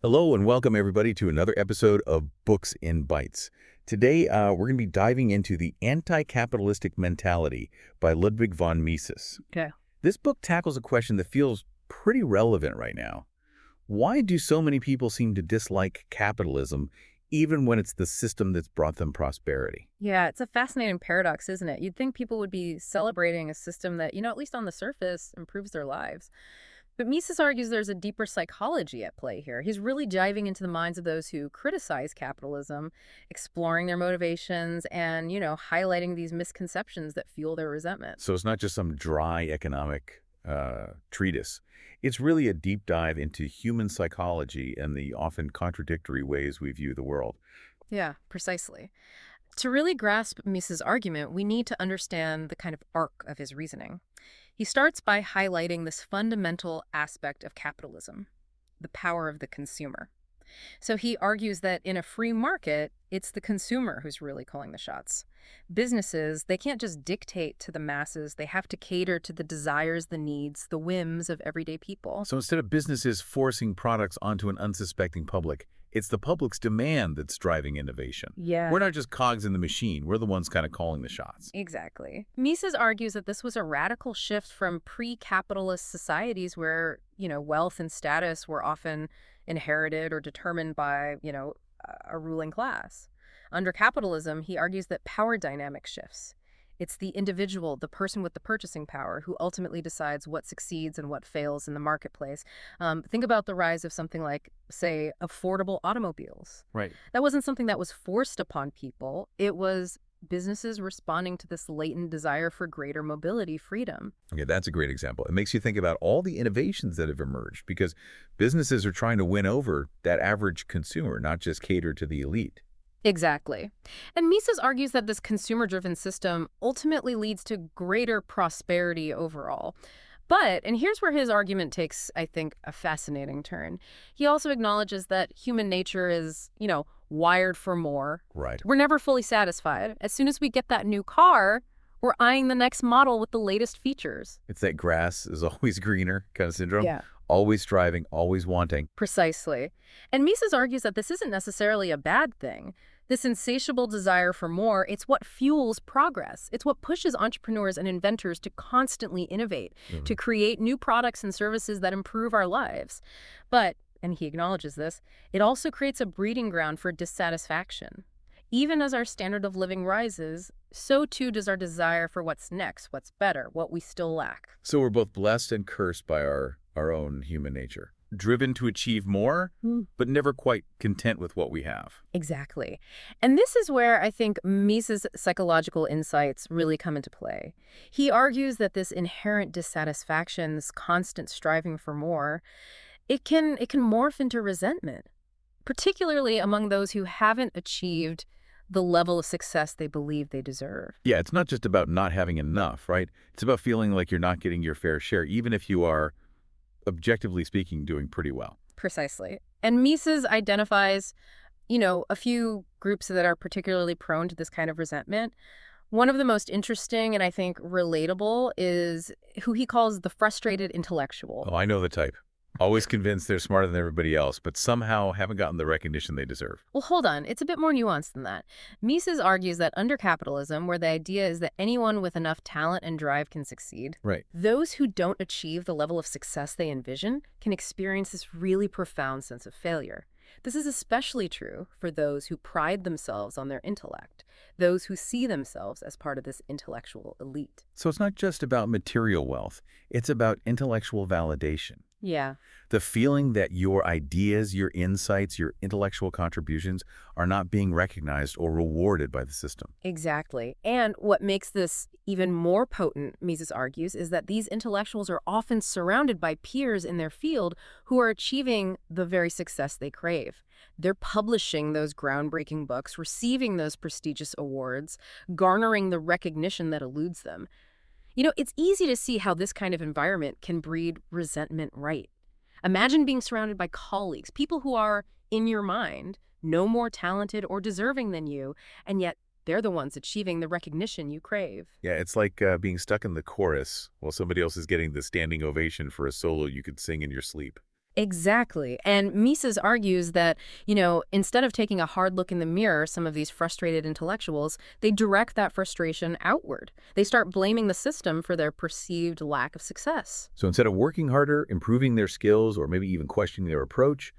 Hello and welcome everybody to another episode of Books in Bytes. Today we're going to be diving into The Anti-Capitalistic Mentality by Ludwig von Mises. Okay. This book tackles a question that feels pretty relevant right now. Why do so many people seem to dislike capitalism even when it's the system that's brought them prosperity? Yeah, it's a fascinating paradox, isn't it? You'd think people would be celebrating a system that, at least on the surface, improves their lives. But Mises argues there's a deeper psychology at play here. He's really diving into the minds of those who criticize capitalism, exploring their motivations, and, highlighting these misconceptions that fuel their resentment. So it's not just some dry economic treatise. It's really a deep dive into human psychology and the often contradictory ways we view the world. Yeah, precisely. To really grasp Mises' argument, we need to understand the kind of arc of his reasoning. He starts by highlighting this fundamental aspect of capitalism, the power of the consumer. So he argues that in a free market, it's the consumer who's really calling the shots. Businesses, they can't just dictate to the masses. They have to cater to the desires, the needs, the whims of everyday people. So instead of businesses forcing products onto an unsuspecting public, it's the public's demand that's driving innovation. Yeah. We're not just cogs in the machine. We're the ones kind of calling the shots. Exactly. Mises argues that this was a radical shift from pre-capitalist societies where, wealth and status were often inherited or determined by, a ruling class. Under capitalism, he argues that power dynamic shifts. It's the individual, the person with the purchasing power, who ultimately decides what succeeds and what fails in the marketplace. Think about the rise of something like, say, affordable automobiles. Right. That wasn't something that was forced upon people. It was businesses responding to this latent desire for greater mobility freedom. Okay, that's a great example. It makes you think about all the innovations that have emerged because businesses are trying to win over that average consumer, not just cater to the elite. Exactly. And Mises argues that this consumer-driven system ultimately leads to greater prosperity overall. But, and here's where his argument takes, I think, a fascinating turn. He also acknowledges that human nature is, wired for more. Right. We're never fully satisfied. As soon as we get that new car, we're eyeing the next model with the latest features. It's that grass is always greener kind of syndrome. Yeah. Always striving, always wanting. Precisely. And Mises argues that this isn't necessarily a bad thing. This insatiable desire for more, it's what fuels progress. It's what pushes entrepreneurs and inventors to constantly innovate, to create new products and services that improve our lives. But, and he acknowledges this, it also creates a breeding ground for dissatisfaction. Even as our standard of living rises, so too does our desire for what's next, what's better, what we still lack. So we're both blessed and cursed by our own human nature. Driven to achieve more, but never quite content with what we have. Exactly. And this is where I think Mises' psychological insights really come into play. He argues that this inherent dissatisfaction, this constant striving for more, it can morph into resentment, particularly among those who haven't achieved the level of success they believe they deserve. Yeah, it's not just about not having enough, right? It's about feeling like you're not getting your fair share, even if you are, objectively speaking, doing pretty well. Precisely. And Mises identifies, a few groups that are particularly prone to this kind of resentment. One of the most interesting and I think relatable is who he calls the frustrated intellectual. Oh, I know the type. Always convinced they're smarter than everybody else, but somehow haven't gotten the recognition they deserve. Well, hold on. It's a bit more nuanced than that. Mises argues that under capitalism, where the idea is that anyone with enough talent and drive can succeed, Right. those who don't achieve the level of success they envision can experience this really profound sense of failure. This is especially true for those who pride themselves on their intellect, those who see themselves as part of this intellectual elite. So it's not just about material wealth. It's about intellectual validation. Yeah. The feeling that your ideas, your insights, your intellectual contributions are not being recognized or rewarded by the system. Exactly. And what makes this even more potent, Mises argues, is that these intellectuals are often surrounded by peers in their field who are achieving the very success they crave. They're publishing those groundbreaking books, receiving those prestigious awards, garnering the recognition that eludes them. It's easy to see how this kind of environment can breed resentment, right? Imagine being surrounded by colleagues, people who are, in your mind, no more talented or deserving than you, and yet they're the ones achieving the recognition you crave. Yeah, it's like being stuck in the chorus while somebody else is getting the standing ovation for a solo you could sing in your sleep. Exactly. And Mises argues that, instead of taking a hard look in the mirror, some of these frustrated intellectuals, they direct that frustration outward. They start blaming the system for their perceived lack of success. So instead of working harder, improving their skills, or maybe even questioning their approach,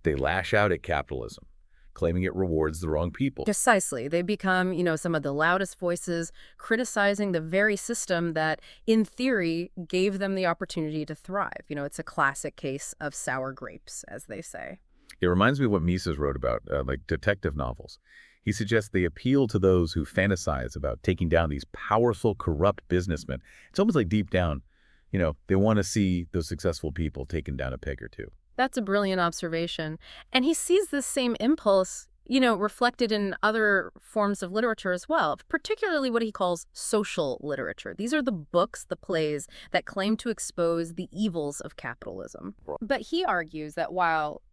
they lash out at capitalism, claiming it rewards the wrong people. Precisely. They become, some of the loudest voices criticizing the very system that, in theory, gave them the opportunity to thrive. It's a classic case of sour grapes, as they say. It reminds me of what Mises wrote about, like detective novels. He suggests they appeal to those who fantasize about taking down these powerful, corrupt businessmen. It's almost like deep down, they want to see those successful people taken down a peg or two. That's a brilliant observation. And he sees this same impulse, reflected in other forms of literature as well, particularly what he calls social literature. These are the books, the plays that claim to expose the evils of capitalism. But he argues that while,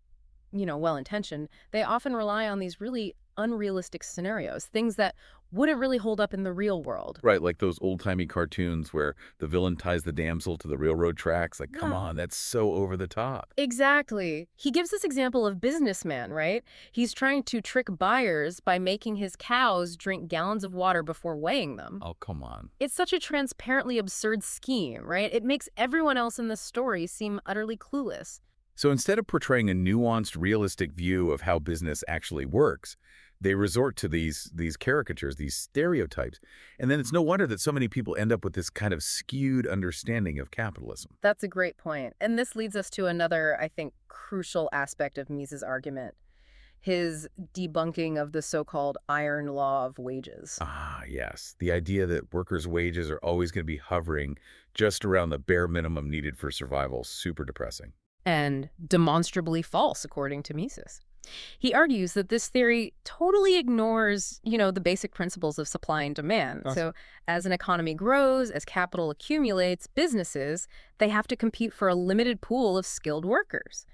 well-intentioned, they often rely on these really unrealistic scenarios, things that wouldn't really hold up in the real world. Right, like those old-timey cartoons where the villain ties the damsel to the railroad tracks. Like, come on, that's so over the top. Exactly. He gives this example of businessman, right? He's trying to trick buyers by making his cows drink gallons of water before weighing them. Oh, come on. It's such a transparently absurd scheme, right? It makes everyone else in the story seem utterly clueless. So instead of portraying a nuanced, realistic view of how business actually works, they resort to these caricatures, these stereotypes. And then it's no wonder that so many people end up with this kind of skewed understanding of capitalism. That's a great point. And this leads us to another, I think, crucial aspect of Mises' argument, his debunking of the so-called iron law of wages. Ah, yes. The idea that workers' wages are always going to be hovering just around the bare minimum needed for survival. Super depressing. And demonstrably false, according to Mises. He argues that this theory totally ignores, the basic principles of supply and demand. Awesome. So as an economy grows, as capital accumulates, businesses, they have to compete for a limited pool of skilled workers.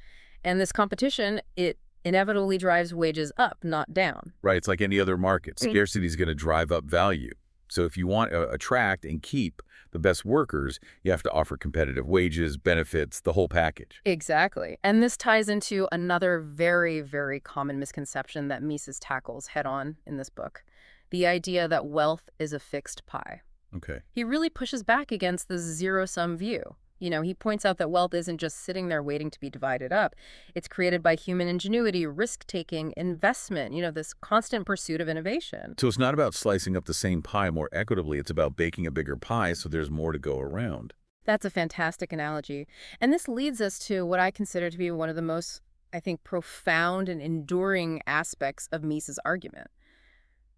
And this competition, it inevitably drives wages up, not down. Right. It's like any other market. Scarcity is going to drive up value. So if you want to attract and keep the best workers, you have to offer competitive wages, benefits, the whole package. Exactly. And this ties into another very, very common misconception that Mises tackles head-on in this book, the idea that wealth is a fixed pie. Okay. He really pushes back against the zero-sum view. He points out that wealth isn't just sitting there waiting to be divided up. It's created by human ingenuity, risk-taking, investment, this constant pursuit of innovation. So it's not about slicing up the same pie more equitably. It's about baking a bigger pie so there's more to go around. That's a fantastic analogy. And this leads us to what I consider to be one of the most, I think, profound and enduring aspects of Mises' argument,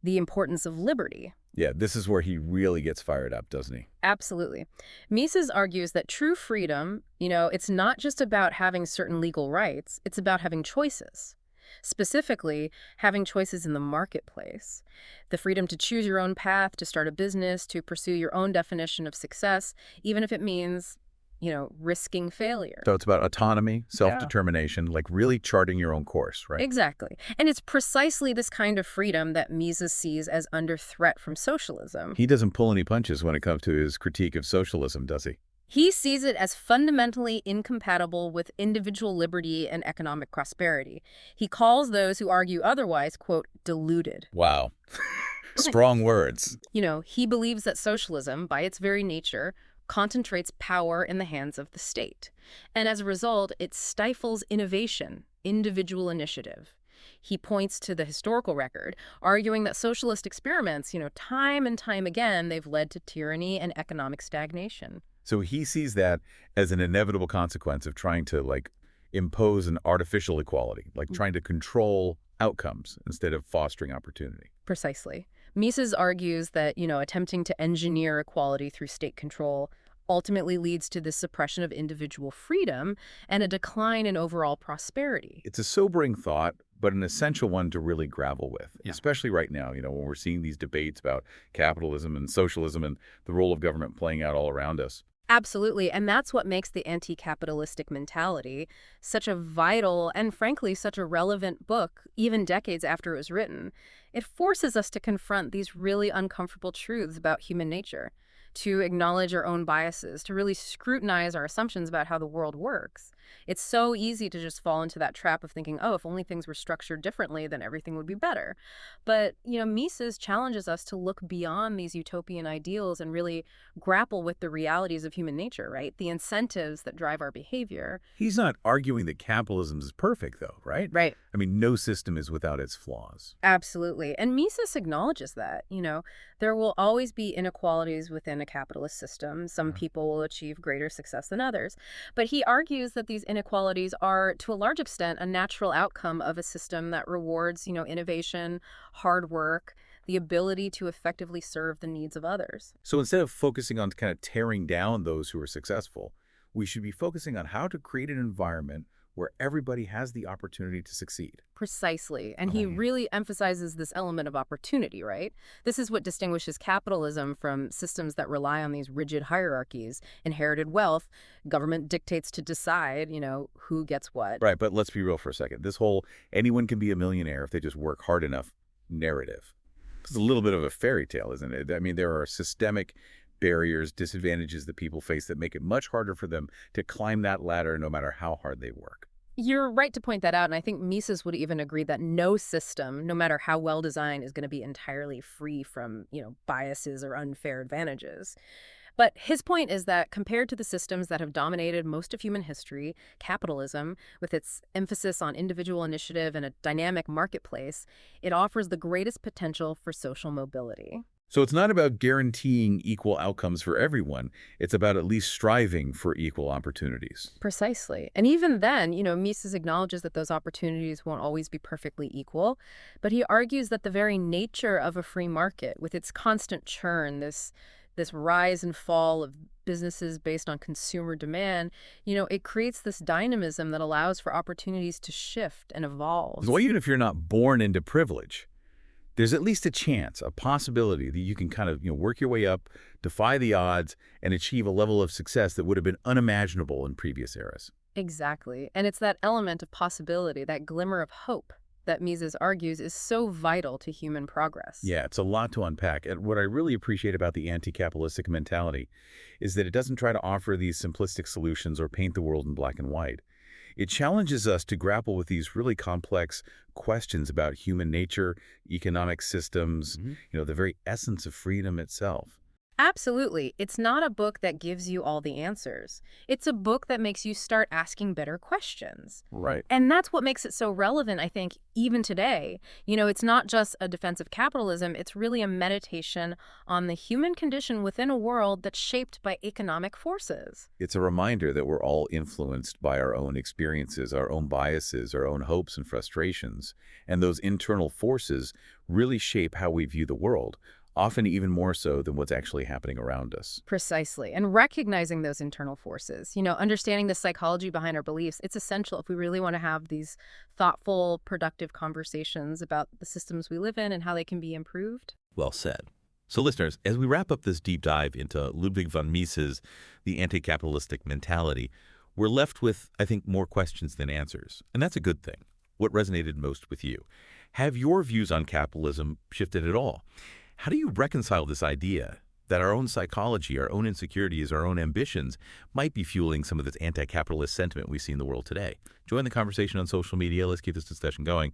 the importance of liberty. Yeah, this is where he really gets fired up, doesn't he? Absolutely. Mises argues that true freedom, it's not just about having certain legal rights, it's about having choices. Specifically, having choices in the marketplace. The freedom to choose your own path, to start a business, to pursue your own definition of success, even if it means, risking failure. So it's about autonomy, self-determination, like really charting your own course, right? Exactly. And it's precisely this kind of freedom that Mises sees as under threat from socialism. He doesn't pull any punches when it comes to his critique of socialism, does he? He sees it as fundamentally incompatible with individual liberty and economic prosperity. He calls those who argue otherwise, quote, deluded. Wow. Strong words. He believes that socialism, by its very nature, concentrates power in the hands of the state. And as a result, it stifles innovation, individual initiative. He points to the historical record, arguing that socialist experiments, time and time again, they've led to tyranny and economic stagnation. So he sees that as an inevitable consequence of trying to, impose an artificial equality, like trying to control outcomes instead of fostering opportunity. Precisely. Mises argues that, attempting to engineer equality through state control ultimately leads to the suppression of individual freedom and a decline in overall prosperity. It's a sobering thought, but an essential one to really gravel with, especially right now, when we're seeing these debates about capitalism and socialism and the role of government playing out all around us. Absolutely. And that's what makes the Anti-Capitalistic Mentality such a vital and, frankly, such a relevant book, even decades after it was written. It forces us to confront these really uncomfortable truths about human nature, to acknowledge our own biases, to really scrutinize our assumptions about how the world works. It's so easy to just fall into that trap of thinking, oh, if only things were structured differently, then everything would be better. But, Mises challenges us to look beyond these utopian ideals and really grapple with the realities of human nature, right? The incentives that drive our behavior. He's not arguing that capitalism is perfect, though, right? Right. I mean, no system is without its flaws. Absolutely. And Mises acknowledges that, there will always be inequalities within a capitalist system. Some people will achieve greater success than others. But he argues that these inequalities are, to a large extent, a natural outcome of a system that rewards, innovation, hard work, the ability to effectively serve the needs of others. So instead of focusing on kind of tearing down those who are successful, we should be focusing on how to create an environment where everybody has the opportunity to succeed. Precisely. And he really emphasizes this element of opportunity, right? This is what distinguishes capitalism from systems that rely on these rigid hierarchies, inherited wealth, government dictates to decide, who gets what. Right, but let's be real for a second. This whole anyone can be a millionaire if they just work hard enough narrative. It's a little bit of a fairy tale, isn't it? I mean, there are systemic barriers, disadvantages that people face that make it much harder for them to climb that ladder no matter how hard they work. You're right to point that out, and I think Mises would even agree that no system, no matter how well designed, is going to be entirely free from, biases or unfair advantages. But his point is that compared to the systems that have dominated most of human history, capitalism, with its emphasis on individual initiative and a dynamic marketplace, it offers the greatest potential for social mobility. So it's not about guaranteeing equal outcomes for everyone. It's about at least striving for equal opportunities. Precisely. And even then, Mises acknowledges that those opportunities won't always be perfectly equal, but he argues that the very nature of a free market, with its constant churn, this rise and fall of businesses based on consumer demand, it creates this dynamism that allows for opportunities to shift and evolve. Well, even if you're not born into privilege, there's at least a chance, a possibility that you can kind of work your way up, defy the odds, and achieve a level of success that would have been unimaginable in previous eras. Exactly. And it's that element of possibility, that glimmer of hope, that Mises argues is so vital to human progress. Yeah, it's a lot to unpack. And what I really appreciate about the anti-capitalistic mentality is that it doesn't try to offer these simplistic solutions or paint the world in black and white. It challenges us to grapple with these really complex questions about human nature, economic systems, the very essence of freedom itself. Absolutely. It's not a book that gives you all the answers. It's a book that makes you start asking better questions. Right. And that's what makes it so relevant, I think, even today. It's not just a defense of capitalism. It's really a meditation on the human condition within a world that's shaped by economic forces. It's a reminder that we're all influenced by our own experiences, our own biases, our own hopes and frustrations. And those internal forces really shape how we view the world, often even more so than what's actually happening around us. Precisely. And recognizing those internal forces, understanding the psychology behind our beliefs, it's essential if we really want to have these thoughtful, productive conversations about the systems we live in and how they can be improved. Well said. So listeners, as we wrap up this deep dive into Ludwig von Mises, the anti-capitalistic mentality, we're left with, I think, more questions than answers. And that's a good thing. What resonated most with you? Have your views on capitalism shifted at all? How do you reconcile this idea that our own psychology, our own insecurities, our own ambitions might be fueling some of this anti-capitalist sentiment we see in the world today? Join the conversation on social media. Let's keep this discussion going.